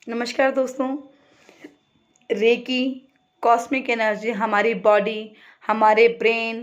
नमस्कार दोस्तों। Recce cosmic energy हमारी बॉडी, हमारे ब्रेन,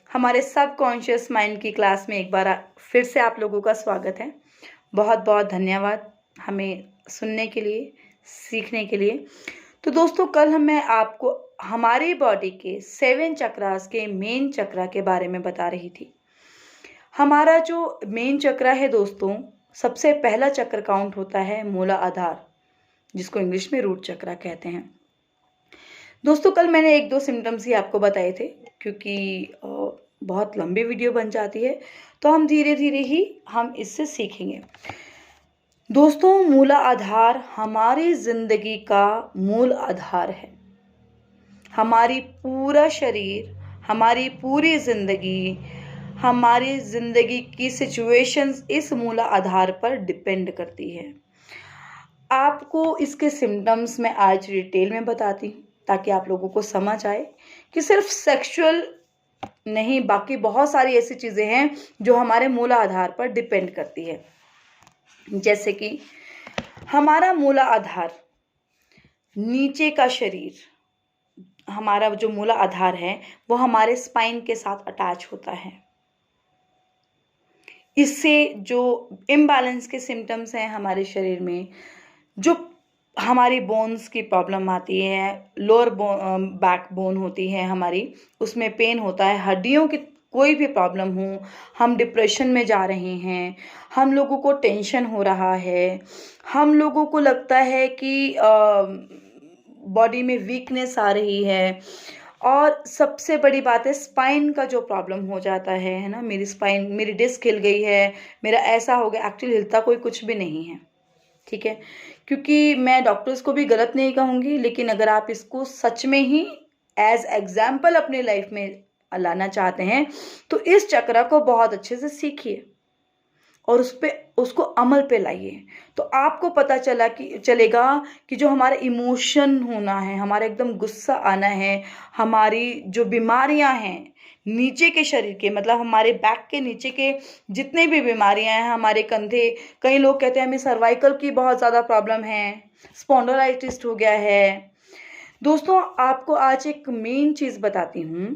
हमारे सबकॉन्शियस माइंड की क्लास में एक बार फिर से आप लोगों का स्वागत है। बहुत बहुत धन्यवाद हमें सुनने के लिए, सीखने के लिए। तो दोस्तों, कल मैं आपको हमारी बॉडी के 7 चक्रास के मेन चक्रा के बारे में बता रही थी। हमारा जो मेन चक्रा है दोस्तों, सबसे पहला चक्र काउंट होता है मूला आधार, जिसको इंग्लिश में रूट चक्रा कहते हैं। दोस्तों, कल मैंने 1-2 सिम्टम्स ही आपको बताए थे, क्योंकि बहुत लंबी वीडियो बन जाती है, तो हम धीरे धीरे ही हम इससे सीखेंगे। दोस्तों, मूला आधार हमारी जिंदगी का मूल आधार है। हमारी पूरा शरीर, हमारी पूरी जिंदगी, हमारी जिंदगी की सिचुएशंस इस मूला आधार पर डिपेंड करती है। आपको इसके सिम्टम्स मैं आज डिटेल में बताती हूँ, ताकि आप लोगों को समझ आए कि सिर्फ सेक्सुअल नहीं, बाकी बहुत सारी ऐसी चीज़ें हैं जो हमारे मूल आधार पर डिपेंड करती है। जैसे कि हमारा मूल आधार, नीचे का शरीर, हमारा जो मूल आधार है वो हमारे स्पाइन के साथ अटैच होता है। इससे जो इम्बैलेंस के सिम्टम्स हैं हमारे शरीर में, जो हमारी बोन्स की प्रॉब्लम आती है, लोअर बैक बोन होती है हमारी, उसमें पेन होता है, हड्डियों की कोई भी प्रॉब्लम हो, हम डिप्रेशन में जा रहे हैं, हम लोगों को टेंशन हो रहा है, हम लोगों को लगता है कि बॉडी में वीकनेस आ रही है, और सबसे बड़ी बात है स्पाइन का जो प्रॉब्लम हो जाता है ना, मेरी स्पाइन, मेरी डिस्क हिल गई है, मेरा ऐसा हो गया। एक्चुअली हिलता कोई कुछ भी नहीं है, ठीक है, क्योंकि मैं डॉक्टर्स को भी गलत नहीं कहूँगी, लेकिन अगर आप इसको सच में ही एज एग्जाम्पल अपनी लाइफ में लाना चाहते हैं तो इस चक्र को बहुत अच्छे से सीखिए और उसको अमल पे लाइए। तो आपको पता चलेगा कि जो हमारा इमोशन होना है, हमारा एकदम गुस्सा आना है, हमारी जो बीमारियां हैं नीचे के शरीर के, मतलब हमारे बैक के नीचे के जितने भी बीमारियां हैं, हमारे कंधे, कई लोग कहते हैं हमें सर्वाइकल की बहुत ज़्यादा प्रॉब्लम है, स्पॉन्डिलाइटिस हो गया है। दोस्तों, आपको आज एक मेन चीज़ बताती हूँ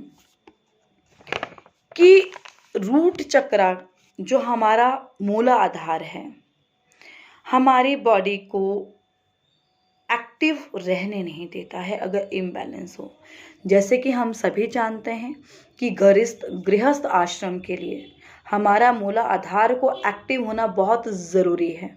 कि रूट चक्रा जो हमारा मूला आधार है, हमारी बॉडी को एक्टिव रहने नहीं देता है अगर इम्बैलेंस हो। जैसे कि हम सभी जानते हैं कि गृहस्थ आश्रम के लिए हमारा मूला आधार को एक्टिव होना बहुत ज़रूरी है।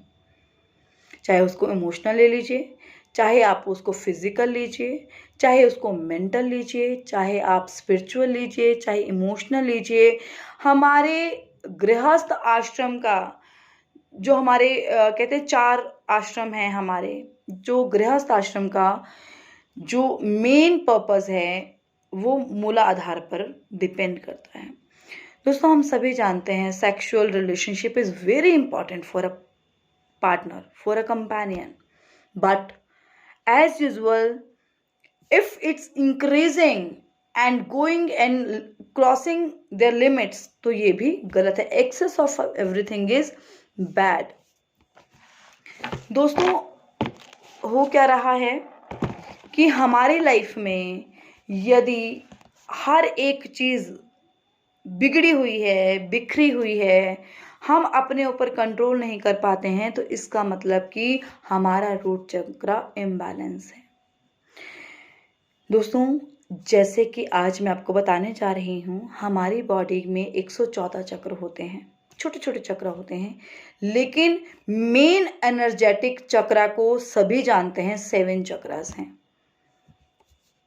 चाहे उसको इमोशनल ले लीजिए, चाहे आप उसको फिजिकल लीजिए, चाहे उसको मेंटल लीजिए, चाहे आप स्पिरिचुअल लीजिए, चाहे इमोशनल लीजिए। हमारे गृहस्थ आश्रम का जो हमारे कहते हैं 4 आश्रम हैं हमारे, जो गृहस्थ आश्रम का जो मेन पर्पस है वो मूला आधार पर डिपेंड करता है। दोस्तों, हम सभी जानते हैं sexual relationship is very important for a partner, for a companion, but as usual, if it's increasing and going and crossing their limits, तो ये भी गलत है। excess of everything is bad। दोस्तों, हो क्या रहा है कि हमारी लाइफ में यदि हर एक चीज़ बिगड़ी हुई है, बिखरी हुई है, हम अपने ऊपर कंट्रोल नहीं कर पाते हैं, तो इसका मतलब कि हमारा रूट चक्र इम्बैलेंस है। दोस्तों, जैसे कि आज मैं आपको बताने जा रही हूँ, हमारी बॉडी में 114 चक्र होते हैं, छोटे छोटे चक्र होते हैं, लेकिन मेन एनर्जेटिक चक्र को सभी जानते हैं 7 चक्रास हैं।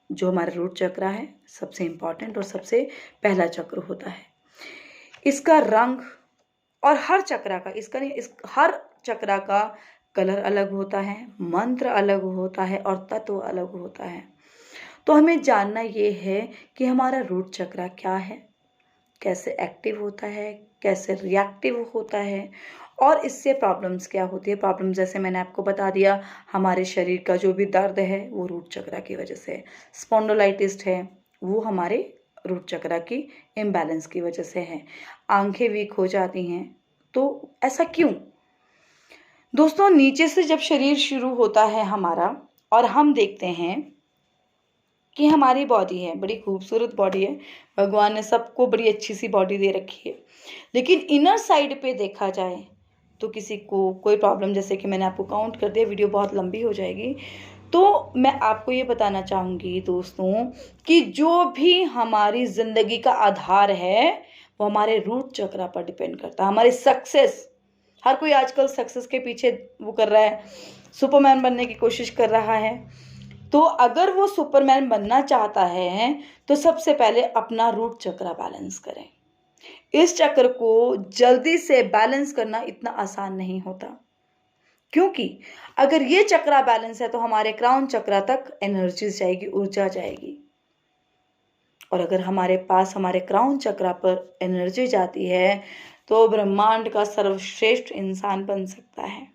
जो हमारा रूट चक्र है सबसे इम्पॉर्टेंट और सबसे पहला चक्र होता है। इसका रंग और हर चक्र का, हर चक्र का कलर अलग होता है, मंत्र अलग होता है और तत्व अलग होता है। तो हमें जानना ये है कि हमारा रूट चक्र क्या है, कैसे एक्टिव होता है, कैसे रिएक्टिव होता है, और इससे प्रॉब्लम्स क्या होती है। प्रॉब्लम जैसे मैंने आपको बता दिया, हमारे शरीर का जो भी दर्द है वो रूट चक्र की वजह से, स्पॉन्डिलाइटिस है वो हमारे रूट चक्र की इम्बैलेंस की वजह से है, आंखें वीक हो जाती हैं, तो ऐसा क्यों। दोस्तों नीचे से जब शरीर शुरू होता है हमारा और हम देखते हैं कि हमारी बॉडी है, बड़ी खूबसूरत बॉडी है, भगवान ने सबको बड़ी अच्छी सी बॉडी दे रखी है, लेकिन इनर साइड पे देखा जाए तो किसी को कोई प्रॉब्लम, जैसे कि मैंने आपको काउंट कर दिया, वीडियो बहुत लंबी हो जाएगी। तो मैं आपको ये बताना चाहूँगी दोस्तों कि जो भी हमारी ज़िंदगी का आधार है वो हमारे रूट चक्रा पर डिपेंड करता है। हमारी सक्सेस, हर कोई आजकल सक्सेस के पीछे वो कर रहा है, सुपरमैन बनने की कोशिश कर रहा है। तो अगर वो सुपरमैन बनना चाहता है तो सबसे पहले अपना रूट चक्रा बैलेंस करें। इस चक्र को जल्दी से बैलेंस करना इतना आसान नहीं होता, क्योंकि अगर ये चक्रा बैलेंस है तो हमारे क्राउन चक्रा तक एनर्जी जाएगी, ऊर्जा जाएगी। और अगर हमारे पास हमारे क्राउन चक्रा पर एनर्जी जाती है तो ब्रह्मांड का सर्वश्रेष्ठ इंसान बन सकता है।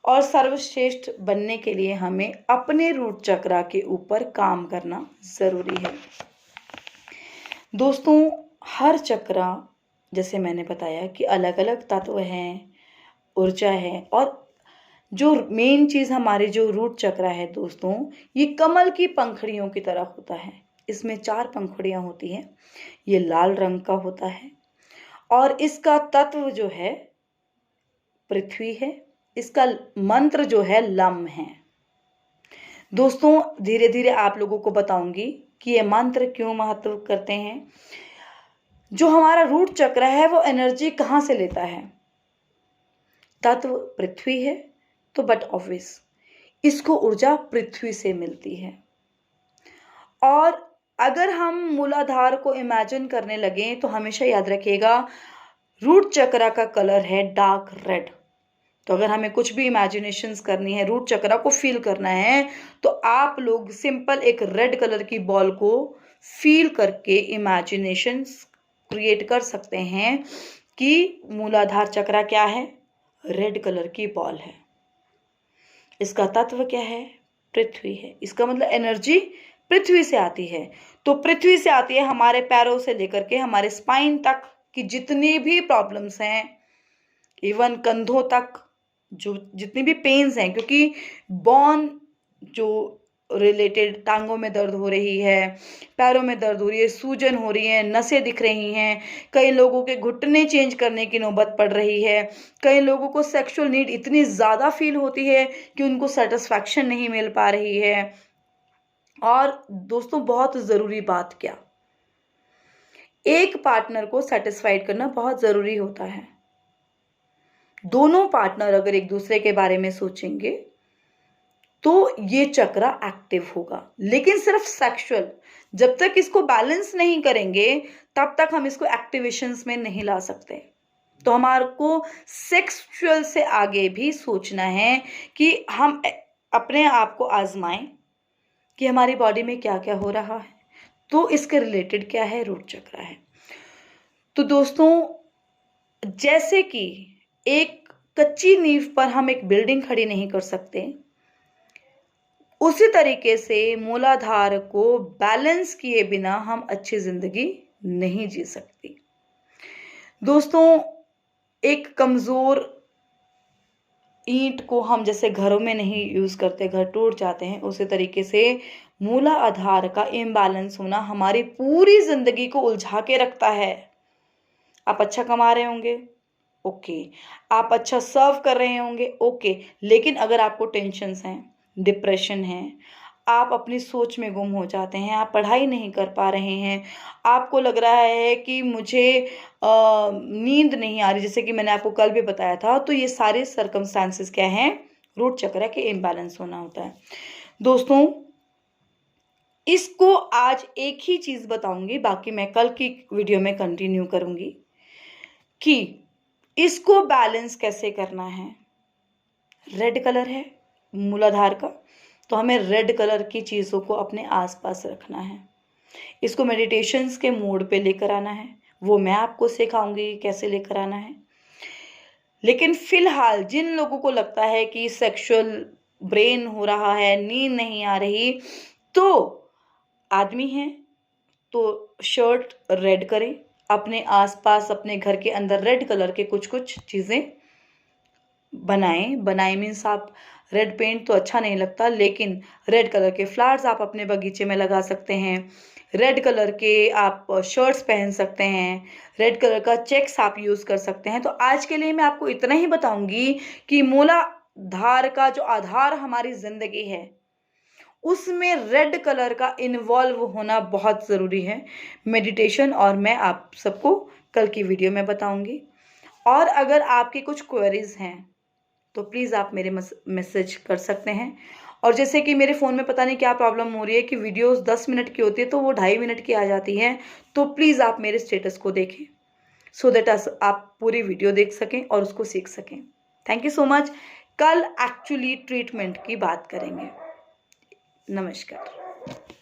और सर्वश्रेष्ठ बनने के लिए हमें अपने रूट चक्रा के ऊपर काम करना ज़रूरी है। दोस्तों हर चक्रा, जैसे मैंने बताया कि अलग अलग तत्व हैं, ऊर्जा है, और जो मेन चीज़ हमारे जो रूट चक्रा है दोस्तों, ये कमल की पंखुड़ियों की तरह होता है। इसमें 4 पंखुड़ियाँ होती हैं। ये लाल रंग का होता है और इसका तत्व जो है पृथ्वी है। इसका मंत्र जो है लम है। दोस्तों धीरे धीरे आप लोगों को बताऊंगी कि ये मंत्र क्यों महत्व करते हैं। जो हमारा रूट चक्र है वो एनर्जी कहाँ से लेता है? तत्व पृथ्वी है तो बट ऑब्वियस इसको ऊर्जा पृथ्वी से मिलती है। और अगर हम मूलाधार को इमेजिन करने लगे तो हमेशा याद रखिएगा रूट चक्र का कलर है डार्क रेड। तो अगर हमें कुछ भी इमेजिनेशंस करनी है, रूट चक्र को फील करना है, तो आप लोग सिंपल एक रेड कलर की बॉल को फील करके इमेजिनेशंस क्रिएट कर सकते हैं कि मूलाधार चक्र क्या है? रेड कलर की बॉल है। इसका तत्व क्या है? पृथ्वी है। इसका मतलब एनर्जी पृथ्वी से आती है। तो पृथ्वी से आती है, हमारे पैरों से लेकर के हमारे स्पाइन तक की जितनी भी प्रॉब्लम्स हैं, इवन कंधों तक जो जितनी भी पेन्स हैं, क्योंकि बोन जो रिलेटेड, टांगों में दर्द हो रही है, पैरों में दर्द हो रही है, सूजन हो रही है, नसें दिख रही हैं, कई लोगों के घुटने चेंज करने की नौबत पड़ रही है, कई लोगों को सेक्सुअल नीड इतनी ज़्यादा फील होती है कि उनको सेटिस्फैक्शन नहीं मिल पा रही है। और दोस्तों बहुत ज़रूरी बात क्या, एक पार्टनर को सेटिस्फाइड करना बहुत ज़रूरी होता है। दोनों पार्टनर अगर एक दूसरे के बारे में सोचेंगे तो ये चक्रा एक्टिव होगा। लेकिन सिर्फ सेक्सुअल, जब तक इसको बैलेंस नहीं करेंगे तब तक हम इसको एक्टिवेशंस में नहीं ला सकते। तो हमारे को सेक्सुअल से आगे भी सोचना है कि हम अपने आप को आजमाएं कि हमारी बॉडी में क्या क्या हो रहा है। तो इसके रिलेटेड क्या है? रूट चक्रा है। तो दोस्तों जैसे कि एक कच्ची नींव पर हम एक बिल्डिंग खड़ी नहीं कर सकते, उसी तरीके से मूलाधार को बैलेंस किए बिना हम अच्छी जिंदगी नहीं जी सकती। दोस्तों एक कमजोर ईंट को हम जैसे घरों में नहीं यूज करते, घर टूट जाते हैं, उसी तरीके से मूला आधार का इम्बैलेंस होना हमारी पूरी जिंदगी को उलझा के रखता है। आप अच्छा कमा रहे होंगे, ओके, आप अच्छा सर्व कर रहे होंगे, ओके, लेकिन अगर आपको टेंशन्स हैं, डिप्रेशन है, आप अपनी सोच में गुम हो जाते हैं, आप पढ़ाई नहीं कर पा रहे हैं, आपको लग रहा है कि मुझे नींद नहीं आ रही, जैसे कि मैंने आपको कल भी बताया था, तो ये सारे सर्कमस्टांसेस क्या हैं? रूट चक्र के इम्बैलेंस होना होता है। दोस्तों इसको आज एक ही चीज़ बताऊंगी, बाकी मैं कल की वीडियो में कंटिन्यू करूंगी कि इसको बैलेंस कैसे करना है। रेड कलर है मूलाधार का, तो हमें रेड कलर की चीज़ों को अपने आसपास रखना है। इसको मेडिटेशंस के मोड पे लेकर आना है, वो मैं आपको सिखाऊंगी कैसे लेकर आना है। लेकिन फिलहाल जिन लोगों को लगता है कि सेक्सुअल ब्रेन हो रहा है, नींद नहीं आ रही, तो आदमी हैं तो शर्ट रेड करें, अपने आसपास अपने घर के अंदर रेड कलर के कुछ कुछ चीज़ें बनाएं। बनाएं मीन्स आप रेड पेंट तो अच्छा नहीं लगता, लेकिन रेड कलर के फ्लावर्स आप अपने बगीचे में लगा सकते हैं। रेड कलर के आप शर्ट्स पहन सकते हैं। रेड कलर का चेक्स आप यूज़ कर सकते हैं। तो आज के लिए मैं आपको इतना ही बताऊंगी कि मूलाधार का जो आधार हमारी ज़िंदगी है, उसमें रेड कलर का इन्वॉल्व होना बहुत ज़रूरी है, मेडिटेशन। और मैं आप सबको कल की वीडियो में बताऊंगी। और अगर आपकी कुछ क्वेरीज हैं तो प्लीज़ आप मेरे मैसेज कर सकते हैं। और जैसे कि मेरे फ़ोन में पता नहीं क्या प्रॉब्लम हो रही है कि वीडियोस 10 मिनट की होती है तो वो 2.5 मिनट की आ जाती है। तो प्लीज़ आप मेरे स्टेटस को देखें, सो दैट आप पूरी वीडियो देख सकें और उसको सीख सकें। Thank you so much. कल एक्चुअली ट्रीटमेंट की बात करेंगे। नमस्कार।